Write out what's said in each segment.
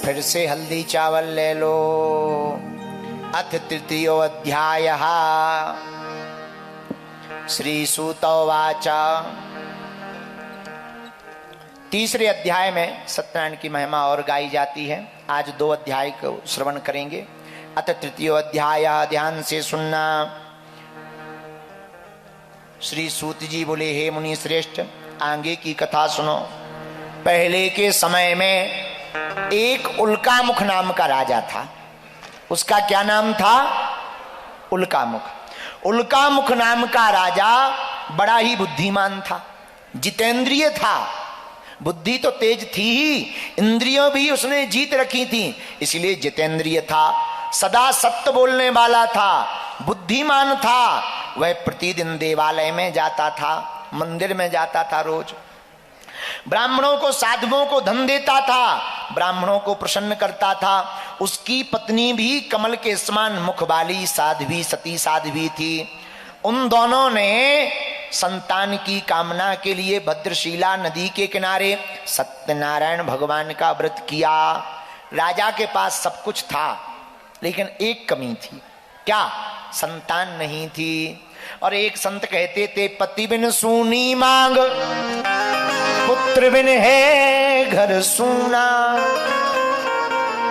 फिर से हल्दी चावल ले लो। अथ तृतीयो अध्यायः। श्री सूत उवाच। तीसरे अध्याय में सत्यनारायण की महिमा और गाई जाती है। आज 2 अध्याय को श्रवण करेंगे। अथ तृतीयो अध्याय, ध्यान से सुनना। श्री सूत जी बोले, हे मुनि श्रेष्ठ, आगे की कथा सुनो। पहले के समय में एक उल्कामुख नाम का राजा था। उसका क्या नाम था? उल्कामुख। उल्कामुख नाम का राजा बड़ा ही बुद्धिमान था, जितेंद्रिय था। बुद्धि तो तेज थी ही, इंद्रियों भी उसने जीत रखी थी, इसलिए जितेंद्रिय था। सदा सत्य बोलने वाला था, बुद्धिमान था। वह प्रतिदिन देवालय में जाता था, मंदिर में जाता था रोज। ब्राह्मणों को, साधुओं को धन देता था, ब्राह्मणों को प्रसन्न करता था। उसकी पत्नी भी कमल के समान मुख वाली साध्वी, सती साध्वी थी। उन दोनों ने संतान की कामना के लिए भद्रशिला नदी के किनारे सत्यनारायण भगवान का व्रत किया। राजा के पास सब कुछ था, लेकिन एक कमी थी। क्या? संतान नहीं थी। और एक संत कहते थे, पति बिन सूनी मांग, पुत्र बिन है घर सूना।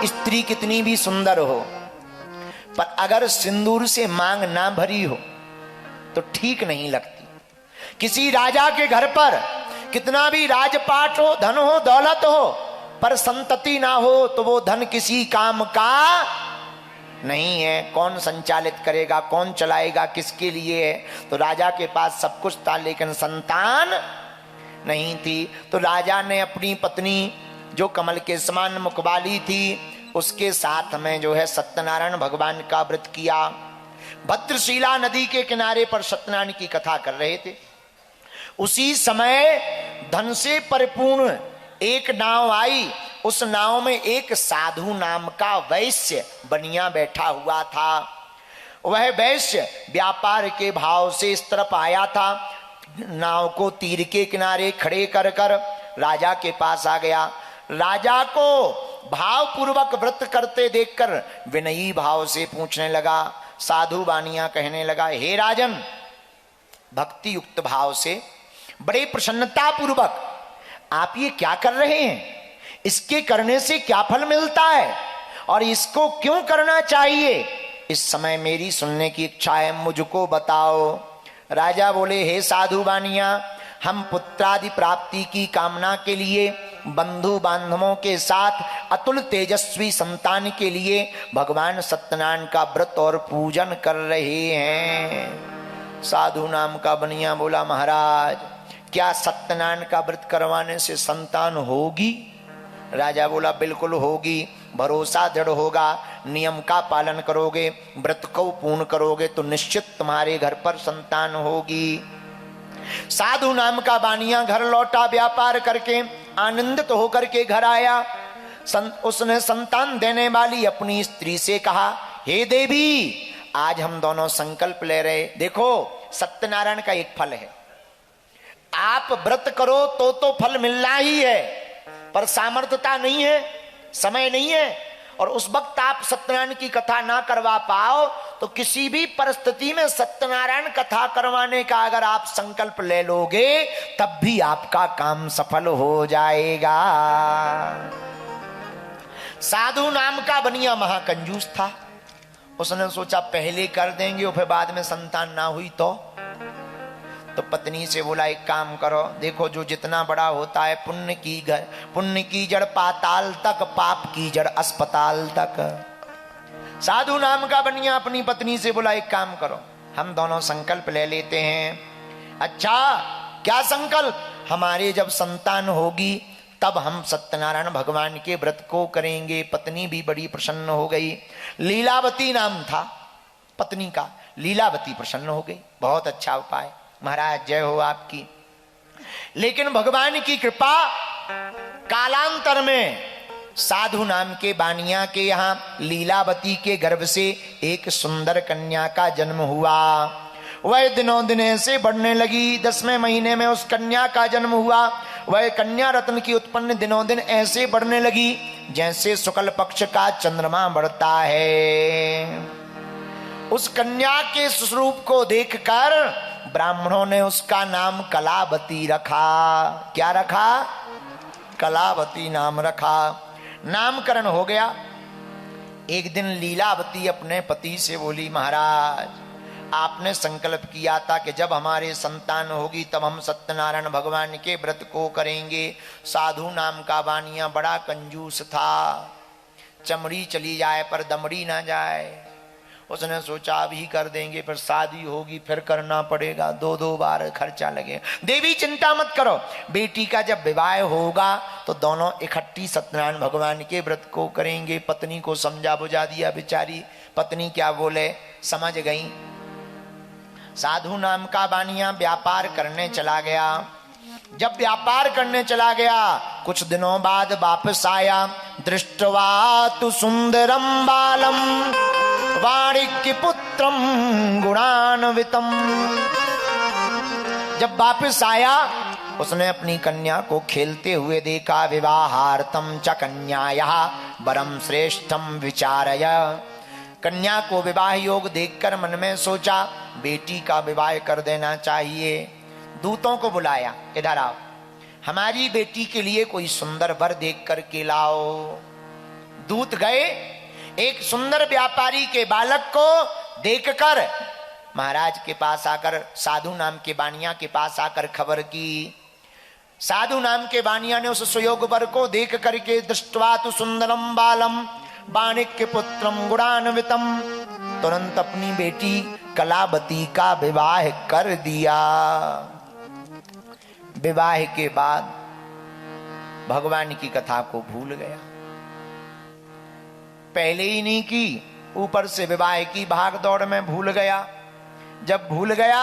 स्त्री कितनी भी सुंदर हो, पर अगर सिंदूर से मांग ना भरी हो तो ठीक नहीं लगती। किसी राजा के घर पर कितना भी राजपाट हो, धन हो, दौलत हो, पर संतति ना हो तो वो धन किसी काम का नहीं है। कौन संचालित करेगा, कौन चलाएगा, किसके लिए है? तो राजा के पास सब कुछ था, लेकिन संतान नहीं थी। तो राजा ने अपनी पत्नी, जो कमल के समान मुख वाली थी, उसके साथ में जो है सत्यनारायण भगवान का व्रत किया। भद्रशिला नदी के किनारे पर सत्यनारायण की कथा कर रहे थे। उसी समय धन से परिपूर्ण एक नाव आई। उस नाव में एक साधु नाम का वैश्य बनिया बैठा हुआ था। वह वैश्य व्यापार के भाव से इस तरफ आया था। नाव को तीर के किनारे खड़े कर कर राजा के पास आ गया। राजा को भाव पूर्वक व्रत करते देखकर विनयी भाव से पूछने लगा। साधु बानिया कहने लगा, हे राजन, भक्ति युक्त भाव से बड़े प्रसन्नता पूर्वक आप ये क्या कर रहे हैं? इसके करने से क्या फल मिलता है और इसको क्यों करना चाहिए? इस समय मेरी सुनने की इच्छा है, मुझको बताओ। राजा बोले, हे साधु बानिया, हम पुत्रादि प्राप्ति की कामना के लिए, बंधु बांधवों के साथ अतुल तेजस्वी संतान के लिए भगवान सत्यनारायण का व्रत और पूजन कर रहे हैं। साधु नाम का बनिया बोला, महाराज, क्या सत्यनारायण का व्रत करवाने से संतान होगी? राजा बोला, बिल्कुल होगी। भरोसा दृढ़ होगा, नियम का पालन करोगे, व्रत को पूर्ण करोगे तो निश्चित तुम्हारे घर पर संतान होगी। साधु नाम का बानिया घर लौटा, व्यापार करके आनंदित होकर के घर आया। उसने संतान देने वाली अपनी स्त्री से कहा, हे देवी, आज हम दोनों संकल्प ले रहे। देखो, सत्यनारायण का एक फल है, आप व्रत करो तो फल मिलना ही है, पर सामर्थ्यता नहीं है, समय नहीं है, और उस वक्त आप सत्यनारायण की कथा ना करवा पाओ तो किसी भी परिस्थिति में सत्यनारायण कथा करवाने का अगर आप संकल्प ले लोगे तब भी आपका काम सफल हो जाएगा। साधु नाम का बनिया महाकंजूस था। उसने सोचा पहले कर देंगे और फिर बाद में संतान ना हुई तो पत्नी से बोला, एक काम करो, देखो जो जितना बड़ा होता है, पुण्य की जड़ पाताल तक, पाप की जड़ अस्पताल तक। साधु नाम का बनिया अपनी पत्नी से बोला, एक काम करो, हम दोनों संकल्प ले लेते हैं। अच्छा, क्या संकल्प? हमारे जब संतान होगी तब हम सत्यनारायण भगवान के व्रत को करेंगे। पत्नी भी बड़ी प्रसन्न हो गई। लीलावती नाम था पत्नी का। लीलावती प्रसन्न हो गई। बहुत अच्छा उपाय, महाराज जय हो आपकी। लेकिन भगवान की कृपा, कालांतर में साधु नाम के बानिया के यहां लीलावती के गर्भ से एक सुंदर कन्या का जन्म हुआ। वह दिनों दिन से बढ़ने लगी। 10वें महीने में उस कन्या का जन्म हुआ। वह कन्या रत्न की उत्पन्न दिनों दिन ऐसे बढ़ने लगी जैसे शुक्ल पक्ष का चंद्रमा बढ़ता है। उस कन्या के स्वरूप को देखकर ब्राह्मणों ने उसका नाम कलावती रखा। क्या रखा? कलावती नाम रखा। नामकरण हो गया। एक दिन लीलावती अपने पति से बोली, महाराज आपने संकल्प किया था कि जब हमारे संतान होगी तब हम सत्यनारायण भगवान के व्रत को करेंगे। साधु नाम का बानिया बड़ा कंजूस था, चमड़ी चली जाए पर दमड़ी ना जाए। उसने सोचा अभी कर देंगे, फिर शादी होगी फिर करना पड़ेगा, दो बार खर्चा लगेगा। देवी चिंता मत करो, बेटी का जब विवाह होगा तो दोनों इकट्ठी सत्यनारायण भगवान के व्रत को करेंगे। पत्नी को समझा बुझा दिया। बेचारी पत्नी क्या बोले समझ गई। साधु नाम का बानिया व्यापार करने चला गया। जब व्यापार करने चला गया कुछ दिनों बाद वापस आया। दृष्टवा तु सुंदरम बालम वाणिक्य पुत्रम गुणान्वितम। जब वापस आया उसने अपनी कन्या को खेलते हुए देखा। विवाहार्थम च कन्याया वरम श्रेष्ठम विचारय। कन्या को विवाह योग देखकर मन में सोचा बेटी का विवाह कर देना चाहिए। दूतों को बुलाया, इधर आओ, हमारी बेटी के लिए कोई सुंदर वर देख कर के लाओ। दूत गए, एक सुंदर व्यापारी के बालक को देखकर महाराज के पास आकर, साधु नाम के बानिया के पास आकर खबर की। साधु नाम के बानिया ने उस सुयोग वर को देख करके दृष्ट्वा तु सुंदरम बालम वाणिक्य पुत्रम गुणान्वितम, तुरंत अपनी बेटी कलावती का विवाह कर दिया। विवाह के बाद भगवान की कथा को भूल गया। पहले ही नहीं की, ऊपर से विवाह की भाग दौड़ में भूल गया। जब भूल गया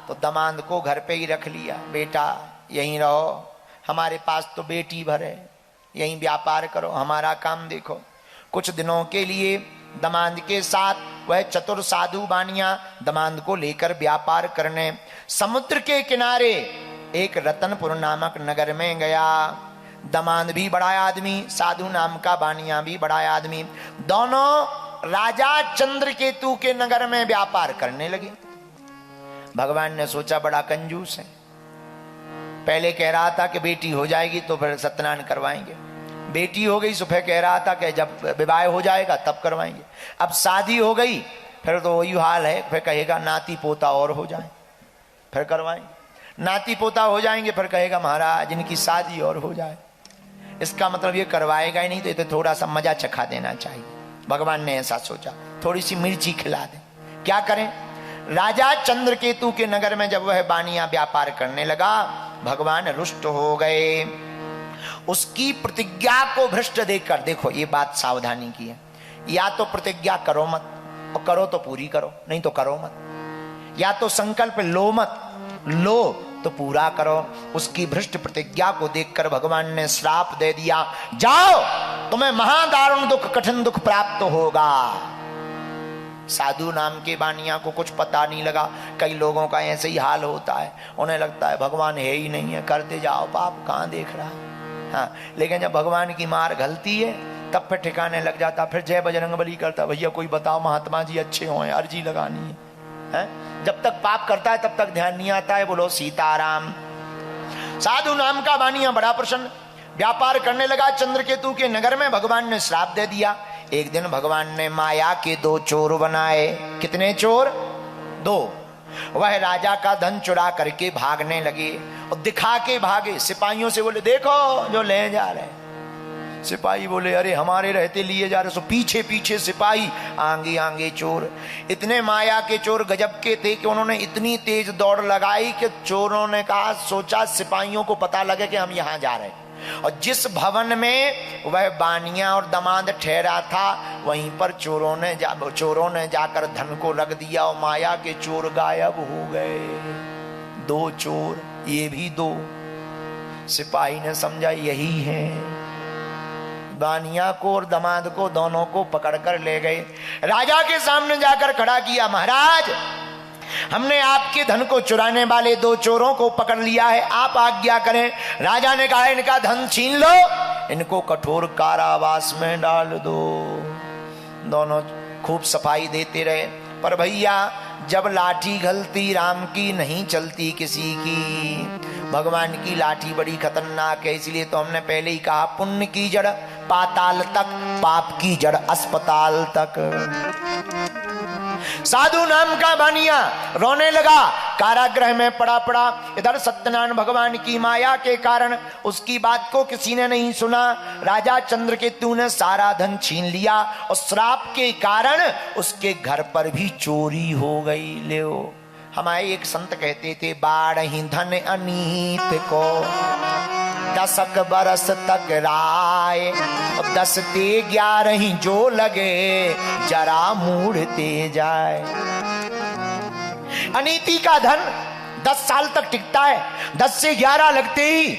तो दामाद को घर पे ही रख लिया। बेटा यहीं रहो, हमारे पास तो बेटी भर है, यहीं व्यापार करो, हमारा काम देखो। कुछ दिनों के लिए दामाद के साथ वह चतुर साधु बानिया दामाद को लेकर व्यापार करने समुद्र के किनारे एक रतनपुर नामक नगर में गया। दामाद भी बड़ा आदमी, साधु नाम का बानिया भी बड़ा आदमी, दोनों राजा चंद्रकेतु के नगर में व्यापार करने लगे। भगवान ने सोचा बड़ा कंजूस है, पहले कह रहा था कि बेटी हो जाएगी तो फिर सत्यनारायण करवाएंगे, बेटी हो गई तो फिर कह रहा था कि जब विवाह हो जाएगा तब करवाएंगे, अब शादी हो गई फिर तो वही हाल है, फिर कहेगा नाती पोता और हो जाए फिर करवाएंगे, नाती पोता हो जाएंगे फिर कहेगा महाराज इनकी शादी और हो जाए। इसका मतलब ये करवाएगा ही नहीं, तो ये तो थोड़ा सा मजा चखा देना चाहिए। भगवान ने ऐसा सोचा, थोड़ी सी मिर्ची खिला दे। क्या करें, राजा चंद्रकेतु के नगर में जब वह बानिया व्यापार करने लगा भगवान रुष्ट हो गए। उसकी प्रतिज्ञा को भ्रष्ट देखकर, देखो ये बात सावधानी की है, या तो प्रतिज्ञा करो मत, और करो तो पूरी करो, नहीं तो करो मत। या तो संकल्प लो मत, लो तो पूरा करो। उसकी भ्रष्ट प्रतिज्ञा को देखकर भगवान ने श्राप दे दिया, जाओ तुम्हें महादारुण दुख कठिन दुख प्राप्त होगा। साधु नाम के बानिया को कुछ पता नहीं लगा। कई लोगों का ऐसे ही हाल होता है, उन्हें लगता है भगवान है ही नहीं है, करते जाओ पाप, कहां देख रहा है। हाँ, लेकिन जब भगवान की मार घलती है तब फिर ठिकाने लग जाता, फिर जय बजरंगबली करता, भैया कोई बताओ महात्मा जी अच्छे हों, अर्जी लगानी है। जब तक पाप करता है तब तक ध्यान नहीं आता है। बोलो सीताराम। साधु नाम का बानिया बड़ा प्रसन्न व्यापार करने लगा। चंद्रकेतु के नगर में भगवान ने श्राप दे दिया। एक दिन भगवान ने माया के 2 चोर बनाए। कितने चोर? 2। वह राजा का धन चुरा करके भागने लगे और दिखा के भागे। सिपाहियों से बोले देखो जो ले जा रहे। सिपाही बोले अरे हमारे रहते लिए जा रहे। सो पीछे पीछे सिपाही, आगे आगे चोर। इतने माया के चोर गजब के थे कि उन्होंने इतनी तेज दौड़ लगाई कि चोरों ने कहा, सोचा सिपाहियों को पता लगे कि हम यहाँ जा रहे हैं। और जिस भवन में वह बानिया और दामाद ठहरा था वहीं पर चोरों ने जाकर धन को रख दिया और माया के चोर गायब हो गए। 2 चोर, ये भी 2। सिपाही ने समझा यही है। बानिया को और दामाद को दोनों को पकड़कर ले गए, राजा के सामने जाकर खड़ा किया। महाराज हमने आपके धन को चुराने वाले 2 चोरों को पकड़ लिया है, आप आज्ञा करें। राजा ने कहा इनका धन छीन लो, इनको कठोर कारावास में डाल दो। दोनों खूब सफाई देते रहे, पर भैया जब लाठी गलती राम की नहीं चलती किसी की। भगवान की लाठी बड़ी खतरनाक है, इसलिए तो हमने पहले ही कहा पुण्य की जड़ पाताल तक, पाप की जड़ अस्पताल तक। साधु नाम का बानिया रोने लगा, कारागृह में पड़ा। इधर सत्यनारायण भगवान की माया के कारण उसकी बात को किसी ने नहीं सुना। राजा चंद्रकेतु ने सारा धन छीन लिया और श्राप के कारण उसके घर पर भी चोरी हो गई। ले हमारे एक संत कहते थे, बाढ़ही धन अनीत को 10 बरस तक राय, 10 ते 11 जो लगे जरा मूढ़ते जाए। अनीति का धन 10 साल तक टिकता है, 10 से 11 लगते ही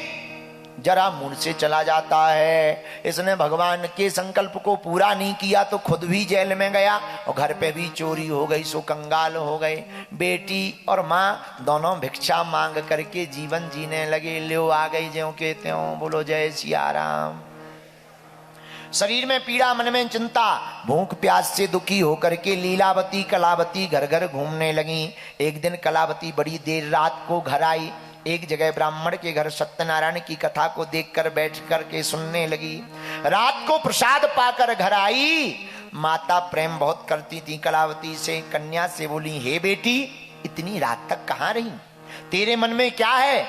जरा मुंह से चला जाता है। इसने भगवान के संकल्प को पूरा नहीं किया तो खुद भी जेल में गया और घर पे भी चोरी हो गई, सो कंगाल हो गए। बेटी और माँ दोनों भिक्षा मांग करके जीवन जीने लगे। लो आ गई ज्यों कहते हो, बोलो जय सिया राम। शरीर में पीड़ा, मन में चिंता, भूख प्यास से दुखी होकर के लीलावती कलावती घर घर घूमने लगी। एक दिन कलावती बड़ी देर रात को घर आई। एक जगह ब्राह्मण के घर सत्यनारायण की कथा को देखकर बैठ कर के सुनने लगी। रात को प्रसाद पाकर घर आई। माता प्रेम बहुत करती थी कलावती से। कन्या से बोली, हे बेटी इतनी रात तक कहाँ रही, तेरे मन में क्या है?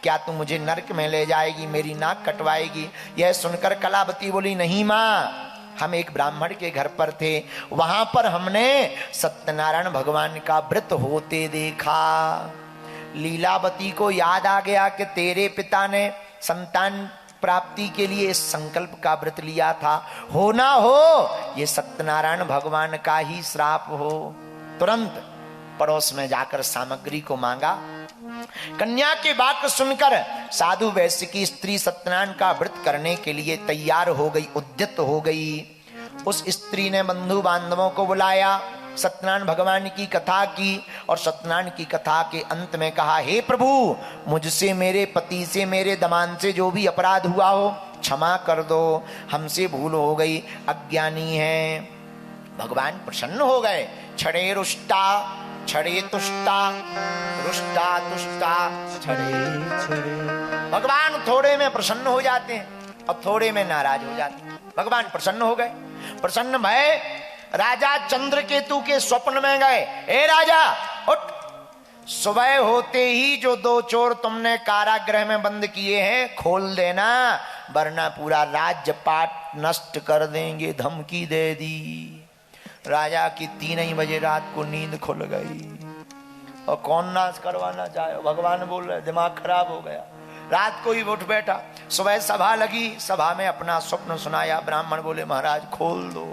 क्या तू मुझे नरक में ले जाएगी, मेरी नाक कटवाएगी? यह सुनकर कलावती बोली, नहीं माँ, हम एक ब्राह्मण के घर पर थे, वहां पर हमने सत्यनारायण भगवान का व्रत होते देखा। लीलावती को याद आ गया कि तेरे पिता ने संतान प्राप्ति के लिए इस संकल्प का व्रत लिया था, हो ना हो ये सत्यनारायण भगवान का ही श्राप हो। तुरंत पड़ोस में जाकर सामग्री को मांगा। कन्या के बात सुनकर साधु वैश्य की स्त्री सत्यनारायण का व्रत करने के लिए तैयार हो गई, उद्यत हो गई। उस स्त्री ने बंधु बांधवों को बुलाया, सत्यनारायण भगवान की कथा की और सत्यनारायण की कथा के अंत में कहा, हे प्रभु मुझसे, मेरे पति से, मेरे दमान से जो भी अपराध हुआ हो क्षमा कर दो, हमसे भूल हो गई, अज्ञानी है। भगवान प्रसन्न हो गए। छड़े रुष्टा छड़े तुष्टा, रुष्टा तुष्टा छड़े छड़े। भगवान थोड़े में प्रसन्न हो जाते हैं और थोड़े में नाराज हो जाते हैं। भगवान प्रसन्न हो गए। प्रसन्न भय राजा चंद्रकेतु के स्वप्न में गए। ए राजा उठ, सुबह होते ही जो 2 चोर तुमने कारागृह में बंद किए हैं खोल देना, वरना पूरा राज्यपाट नष्ट कर देंगे। धमकी दे दी। राजा की 3 ही बजे रात को नींद खुल गई। और कौन नाश करवाना चाहे, भगवान बोल रहे, दिमाग खराब हो गया। रात को ही उठ बैठा। सुबह सभा लगी, सभा में अपना स्वप्न सुनाया। ब्राह्मण बोले, महाराज खोल दो,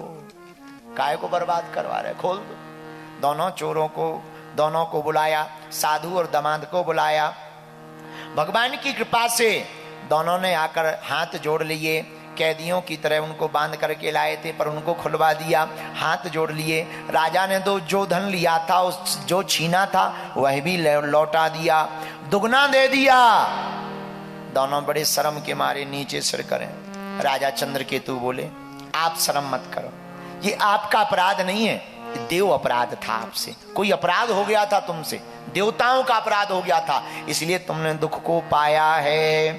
काय को बर्बाद करवा रहे, खोल दो। दोनों को बुलाया, साधु और दामाद को बुलाया। भगवान की कृपा से दोनों ने आकर हाथ जोड़ लिए। कैदियों की तरह उनको बांध करके लाए थे, पर उनको खुलवा दिया, हाथ जोड़ लिए। राजा ने जो धन लिया था, उस जो छीना था वह भी लौटा दिया, दुगना दे दिया। दोनों बड़े शर्म के मारे नीचे सिर करें। राजा चंद्रकेतु बोले, आप शर्म मत करो, ये आपका अपराध नहीं है, देव अपराध था आपसे। कोई अपराध हो गया था तुमसे, देवताओं का अपराध हो गया था, इसलिए तुमने दुख को पाया है।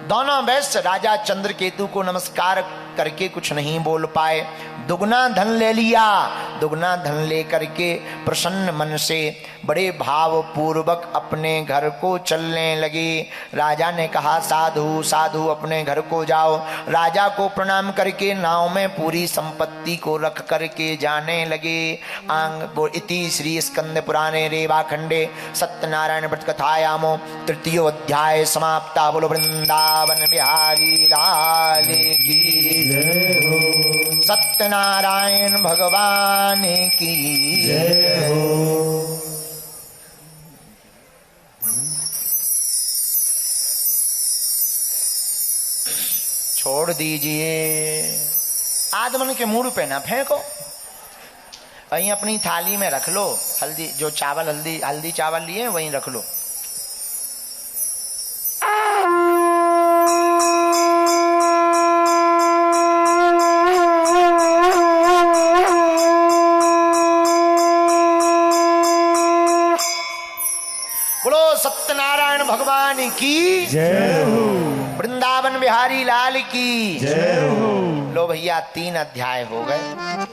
दोनों वैश्य राजा चंद्रकेतु को नमस्कार करके कुछ नहीं बोल पाए। दुगना धन ले लिया। दुगना धन लेकर के प्रसन्न मन से बड़े भाव पूर्वक अपने घर को चलने लगे। राजा ने कहा, साधु साधु अपने घर को जाओ। राजा को प्रणाम करके नाव में पूरी संपत्ति को रख करके जाने लगे। इति श्री स्कंद पुराणे रेवाखंडे सत्यनारायण व्रत कथायामो 3य अध्याय समाप्ता। बोलो वृंदावन बिहारी लाल की जय हो, सत्यनारायण भगवान की जय हो। छोड़ दीजिए, आदमन के मूड पे ना फेंको। वहीं अपनी थाली में रख लो, हल्दी जो चावल हल्दी चावल लिए वहीं रख लो। बोलो सत्यनारायण भगवान की जय हो। वृंदावन बिहारी लाल की जय हो। लो भैया 3 अध्याय हो गए।